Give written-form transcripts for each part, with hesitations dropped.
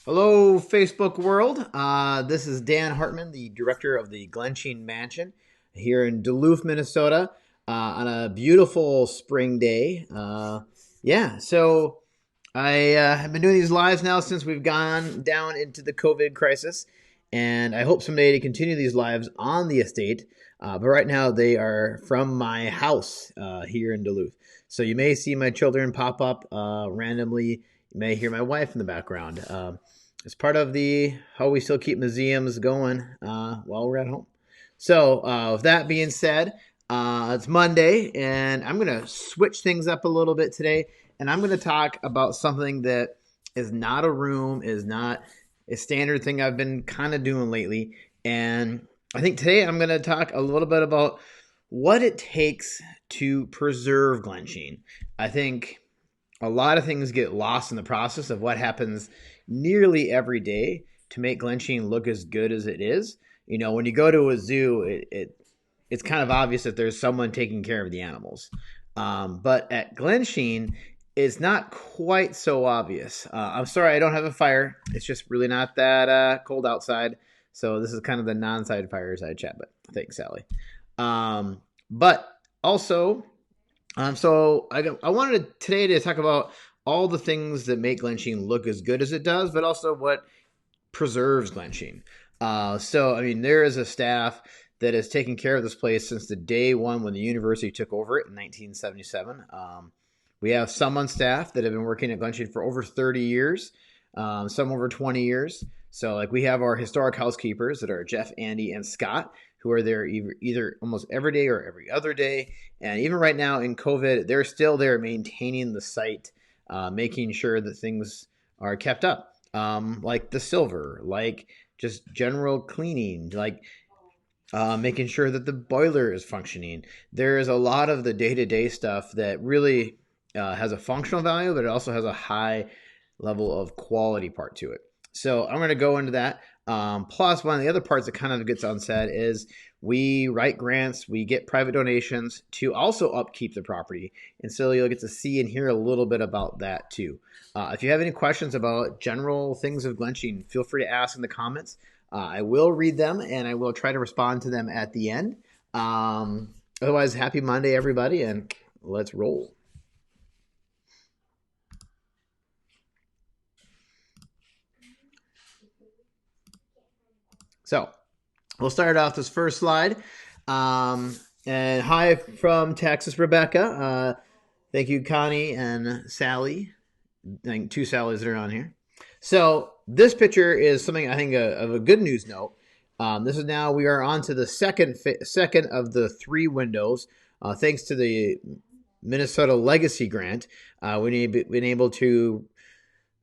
Hello, Facebook world. This is Dan Hartman, the director of the Glensheen Mansion here in Duluth, Minnesota, on a beautiful spring day. So I have been doing these lives now since we've gone down into the COVID crisis, and I hope someday to continue these lives on the estate. But right now, they are from my house here in Duluth. So you may see my children pop up randomly. You may hear my wife in the background. It's part of the how we still keep museums going while we're at home. So, with that being said, it's Monday, and I'm going to switch things up a little bit today, and I'm going to talk about something that is not a room, is not a standard thing I've been kind of doing lately. And I think today I'm going to talk a little bit about what it takes to preserve Glensheen. I think a lot of things get lost in the process of what happens nearly every day to make Glensheen look as good as it is. You know, when you go to a zoo, it's kind of obvious that there's someone taking care of the animals. But at Glensheen, it's not quite so obvious. I'm sorry, I don't have a fire. It's just really not that cold outside. So this is kind of the non-side fireside chat, but thanks, Sally. But also, I wanted today to talk about all the things that make Glensheen look as good as it does, but also what preserves Glensheen. I mean, there is a staff that has taken care of this place since the day one when the university took over it in 1977. We have some on staff that have been working at Glensheen for over 30 years, some over 20 years. So, like, we have our historic housekeepers that are Jeff, Andy, and Scott, who are there either almost every day or every other day. And even right now in COVID, they're still there maintaining the site, making sure that things are kept up, like the silver, like just general cleaning, like making sure that the boiler is functioning. There is a lot of the day-to-day stuff that really has a functional value, but it also has a high level of quality part to it. So I'm going to go into that. Plus, one of the other parts that kind of gets unsaid is we write grants, we get private donations to also upkeep the property. And so you'll get to see and hear a little bit about that too. If you have any questions about general things of Glensheen, feel free to ask in the comments. I will read them and I will try to respond to them at the end. Otherwise, happy Monday, everybody, and let's roll. So we'll start off this first slide. And hi from Texas, Rebecca. Thank you, Connie and Sally. I think two Sallys that are on here. So this picture is something I think of a good news note. This is now we are on to the second of the three windows. Thanks to the Minnesota Legacy Grant, we've been able to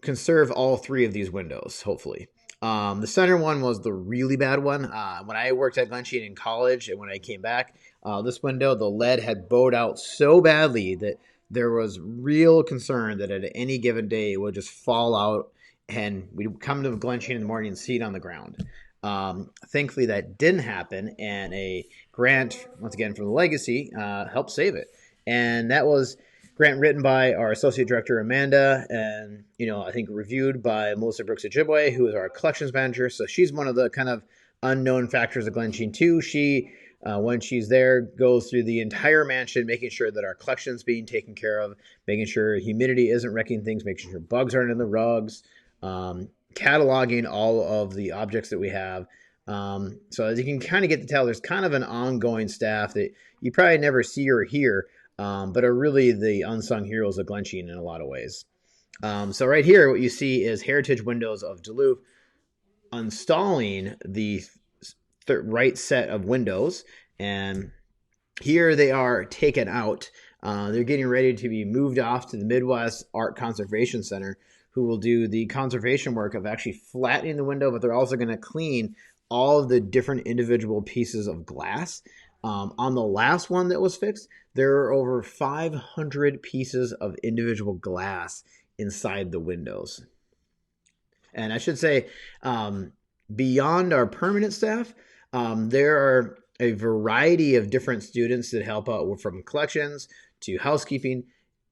conserve all three of these windows, hopefully. The center one was the really bad one. When I worked at Glensheen in college and when I came back, this window, the lead had bowed out so badly that there was real concern that at any given day it would just fall out and we'd come to Glensheen in the morning and see it on the ground. Thankfully, that didn't happen, and a grant, once again from the Legacy, helped save it. And that was grant written by our associate director Amanda, and I think reviewed by Melissa Brooks Ojibwe, who is our collections manager. So she's one of the kind of unknown factors of Glensheen too. She, when she's there, goes through the entire mansion, making sure that our collection's being taken care of, making sure humidity isn't wrecking things, making sure bugs aren't in the rugs, cataloging all of the objects that we have. So as you can kind of get to tell, there's kind of an ongoing staff that you probably never see or hear, but are really the unsung heroes of Glensheen in a lot of ways. So right here, what you see is Heritage Windows of Duluth installing the right set of windows. And here they are taken out. They're getting ready to be moved off to the Midwest Art Conservation Center, who will do the conservation work of actually flattening the window, but they're also going to clean all of the different individual pieces of glass. On the last one that was fixed, there are over 500 pieces of individual glass inside the windows. And I should say, beyond our permanent staff, there are a variety of different students that help out from collections to housekeeping.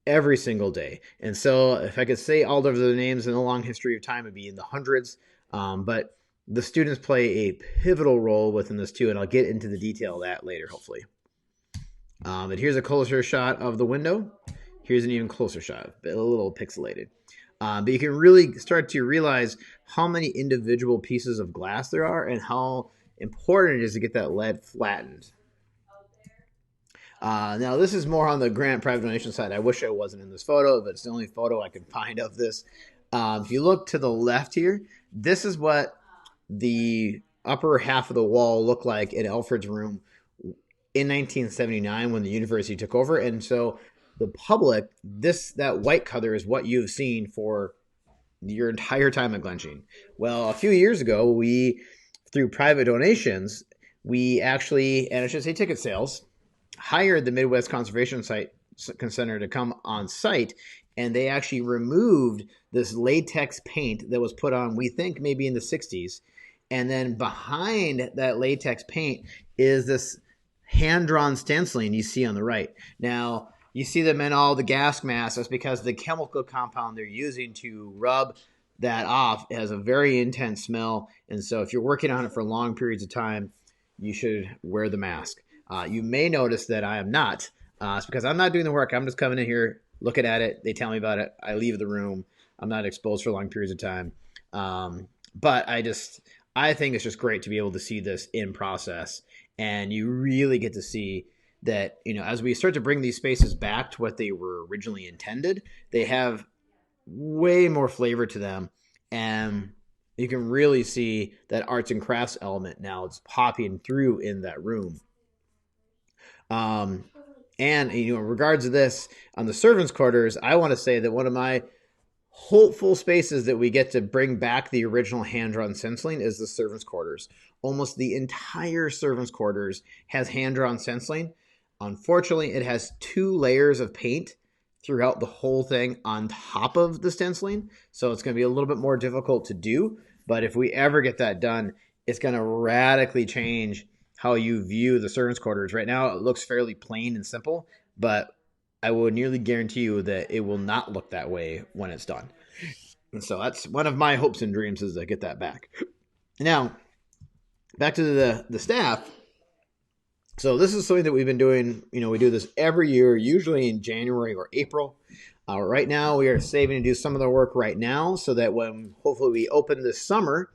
every single day. And so if I could say all of the names in a long history of time, it'd be in the hundreds. But the students play a pivotal role within this too, and I'll get into the detail of that later, hopefully. But here's a closer shot of the window. Here's an even closer shot, a little pixelated. But you can really start to realize how many individual pieces of glass there are and how important it is to get that lead flattened. Now, this is more on the grant private donation side. I wish I wasn't in this photo, but it's the only photo I can find of this. If you look to the left here, this is what the upper half of the wall looked like in Alfred's room in 1979 when the university took over. And so the public, that white color is what you've seen for your entire time at Glensheen. Well, a few years ago, through private donations, we actually, and I should say ticket sales, hired the Midwest Conservation Center to come on site, and they actually removed this latex paint that was put on, we think, maybe in the 60s. And then behind that latex paint is this hand-drawn stenciling you see on the right. Now, you see them in all the gas masks. That's because the chemical compound they're using to rub that off has a very intense smell. And so if you're working on it for long periods of time, you should wear the mask. You may notice that I am not. It's because I'm not doing the work. I'm just coming in here, looking at it. They tell me about it. I leave the room. I'm not exposed for long periods of time. But I think it's just great to be able to see this in process. And you really get to see that, as we start to bring these spaces back to what they were originally intended, they have way more flavor to them. And you can really see that arts and crafts element now it's popping through in that room. And in regards to this on the servants' quarters, I want to say that one of my hopeful spaces that we get to bring back the original hand-drawn stenciling is the servants' quarters. Almost the entire servants' quarters has hand-drawn stenciling. Unfortunately, it has 2 layers of paint throughout the whole thing on top of the stenciling, so it's going to be a little bit more difficult to do. But if we ever get that done, it's going to radically change how you view the servants' quarters. Right now, it looks fairly plain and simple, but I will nearly guarantee you that it will not look that way when it's done. And so that's one of my hopes and dreams is to get that back. Now, back to the staff. So this is something that we've been doing. We do this every year, usually in January or April. Right now, we are saving to do some of the work right now so that when hopefully we open this summer,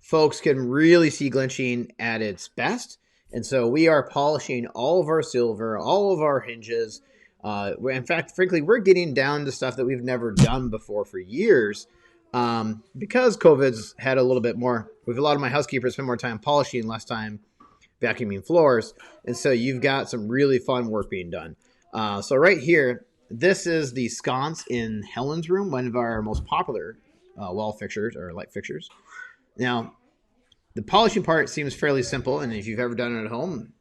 folks can really see Glensheen at its best. And so we are polishing all of our silver, all of our hinges. In fact, frankly, we're getting down to stuff that we've never done before for years because COVID's had a little bit more. A lot of my housekeepers spend more time polishing, less time vacuuming floors. And so you've got some really fun work being done. So right here, this is the sconce in Helen's room, one of our most popular wall fixtures or light fixtures. Now, the polishing part seems fairly simple, and if you've ever done it at home,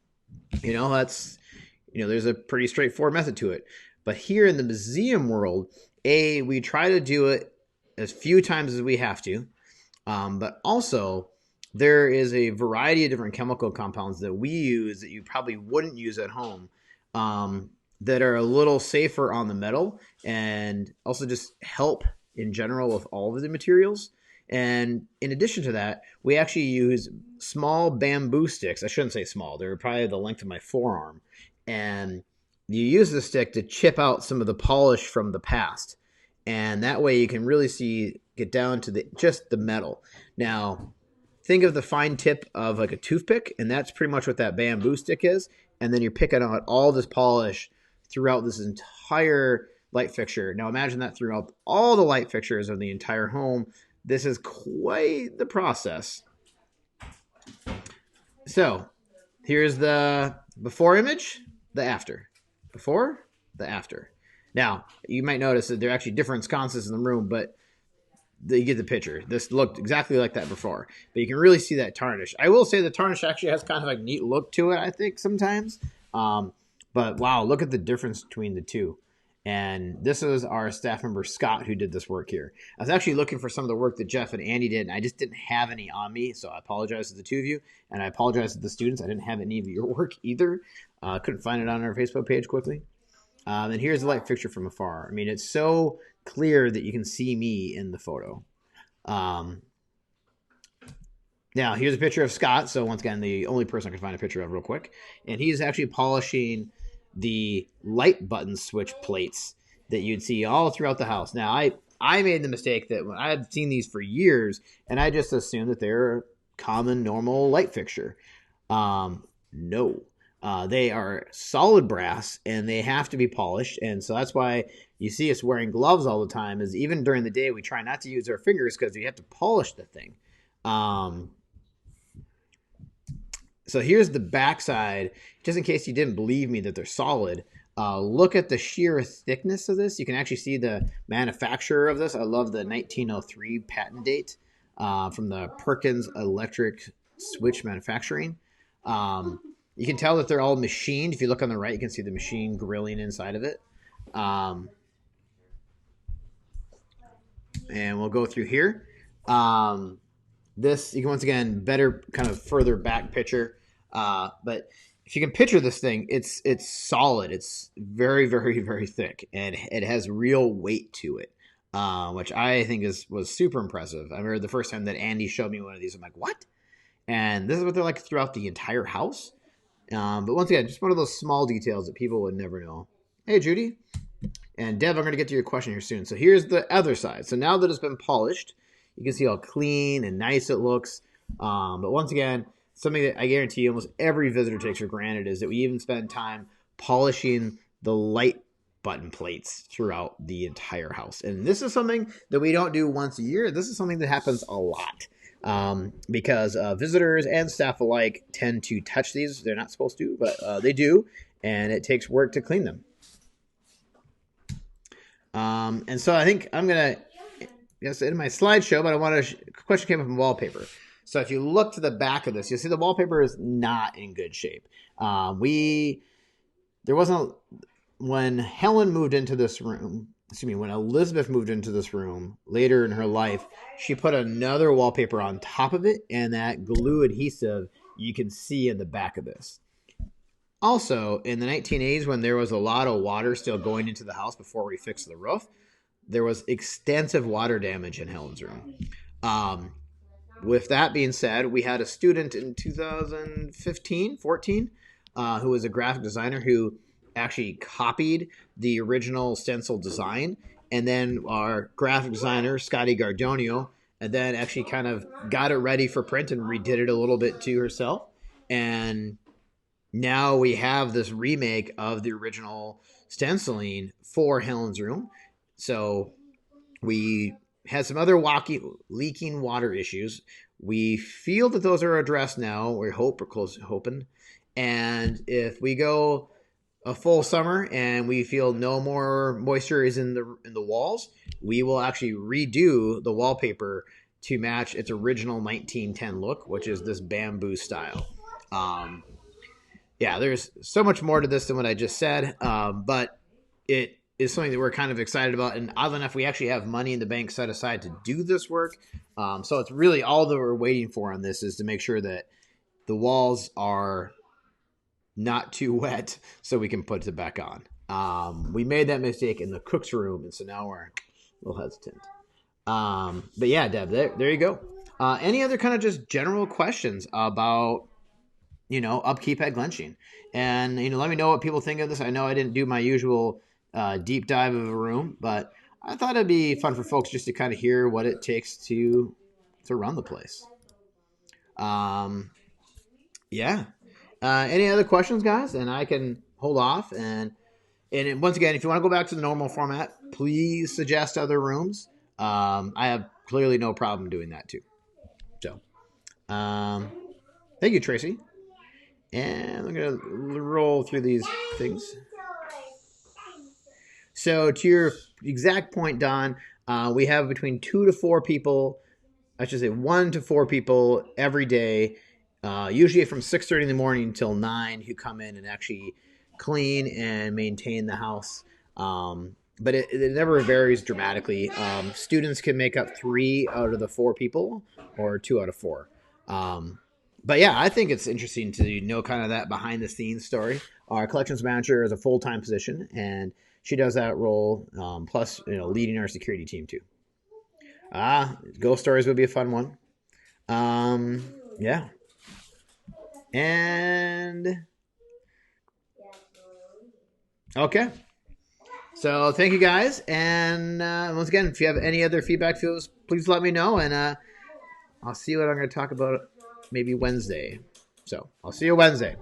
there's a pretty straightforward method to it. But here in the museum world, we try to do it as few times as we have to, but also there is a variety of different chemical compounds that we use that you probably wouldn't use at home that are a little safer on the metal and also just help in general with all of the materials. And in addition to that, we actually use small bamboo sticks. I shouldn't say small. They're probably the length of my forearm. And you use the stick to chip out some of the polish from the past. And that way you can really get down to just the metal. Now, think of the fine tip of like a toothpick, and that's pretty much what that bamboo stick is. And then you're picking out all this polish throughout this entire light fixture. Now imagine that throughout all the light fixtures of the entire home. This is quite the process. So here's the before image, the after. Before, the after. Now, you might notice that there are actually different sconces in the room, but you get the picture. This looked exactly like that before, but you can really see that tarnish. I will say the tarnish actually has kind of a neat look to it, I think, sometimes. But wow, look at the difference between the two. And this is our staff member, Scott, who did this work here. I was actually looking for some of the work that Jeff and Andy did, and I just didn't have any on me, so I apologize to the two of you, and I apologize to the students. I didn't have any of your work either. Couldn't find it on our Facebook page quickly. And here's the light fixture from afar. I mean, it's so clear that you can see me in the photo. Now, here's a picture of Scott. So once again, the only person I can find a picture of real quick. And he's actually polishing the light button switch plates that you'd see all throughout the house. Now, I made the mistake that when I had seen these for years, and I just assumed that they're a common, normal light fixture. No. They are solid brass, and they have to be polished. And so that's why you see us wearing gloves all the time, is even during the day, we try not to use our fingers because you have to polish the thing. So here's the backside, just in case you didn't believe me that they're solid. Look at the sheer thickness of this. You can actually see the manufacturer of this. I love the 1903 patent date from the Perkins Electric Switch Manufacturing. You can tell that they're all machined. If you look on the right, you can see the machine grilling inside of it. And we'll go through here. This, you can once again, better kind of further back picture. But if you can picture this thing, it's solid. It's very, very, very thick, and it has real weight to it, which I think was super impressive. I remember the first time that Andy showed me one of these, I'm like, what? And this is what they're like throughout the entire house. But once again, just one of those small details that people would never know. Hey, Judy. And Dev, I'm going to get to your question here soon. So here's the other side. So now that it's been polished, you can see how clean and nice it looks. But once again, something that I guarantee almost every visitor takes for granted is that we even spend time polishing the light button plates throughout the entire house. And this is something that we don't do once a year. This is something that happens a lot because visitors and staff alike tend to touch these. They're not supposed to, but they do. And it takes work to clean them. And so I think I'm going to, yes, in my slideshow, but I want to, question came up from wallpaper. So if you look to the back of this, you'll see the wallpaper is not in good shape. There wasn't, when Helen moved into this room, when Elizabeth moved into this room later in her life, she put another wallpaper on top of it, and that glue adhesive you can see in the back of this. Also, in the 1980s, when there was a lot of water still going into the house before we fixed the roof, there was extensive water damage in Helen's room. With that being said, we had a student in 14, who was a graphic designer who actually copied the original stencil design. And then our graphic designer, Scotty Gardonio, and then actually kind of got it ready for print and redid it a little bit to herself. And now we have this remake of the original stenciling for Helen's room. So we had some other leaking water issues. We feel that those are addressed now. We're hoping. And if we go a full summer and we feel no more moisture is in the walls, we will actually redo the wallpaper to match its original 1910 look, which is this bamboo style. Yeah, there's so much more to this than what I just said, but it is something that we're kind of excited about. And oddly enough, we actually have money in the bank set aside to do this work. So it's really all that we're waiting for on this is to make sure that the walls are not too wet so we can put it back on. We made that mistake in the cook's room, and so now we're a little hesitant. But yeah, Deb, there you go. Any other kind of just general questions about upkeep at Glensheen? And, let me know what people think of this. I know I didn't do my usual deep dive of a room, but I thought it'd be fun for folks just to kind of hear what it takes to run the place. Yeah. Any other questions, guys? And I can hold off. And once again, if you want to go back to the normal format, please suggest other rooms. I have clearly no problem doing that too. So, thank you, Tracy. And I'm going to roll through these things. So to your exact point, Don, we have between 2 to 4 people, I should say 1 to 4 people every day, usually from 6:30 in the morning until 9, who come in and actually clean and maintain the house. But it never varies dramatically. Students can make up 3 out of the 4 people or 2 out of 4. But yeah, I think it's interesting to know kind of that behind the scenes story. Our collections manager is a full time position, and she does that role, plus leading our security team too. Ghost stories would be a fun one. Yeah, and okay. So thank you guys, and once again, if you have any other feedback, please let me know, and I'll see what I'm going to talk about maybe Wednesday. So I'll see you Wednesday.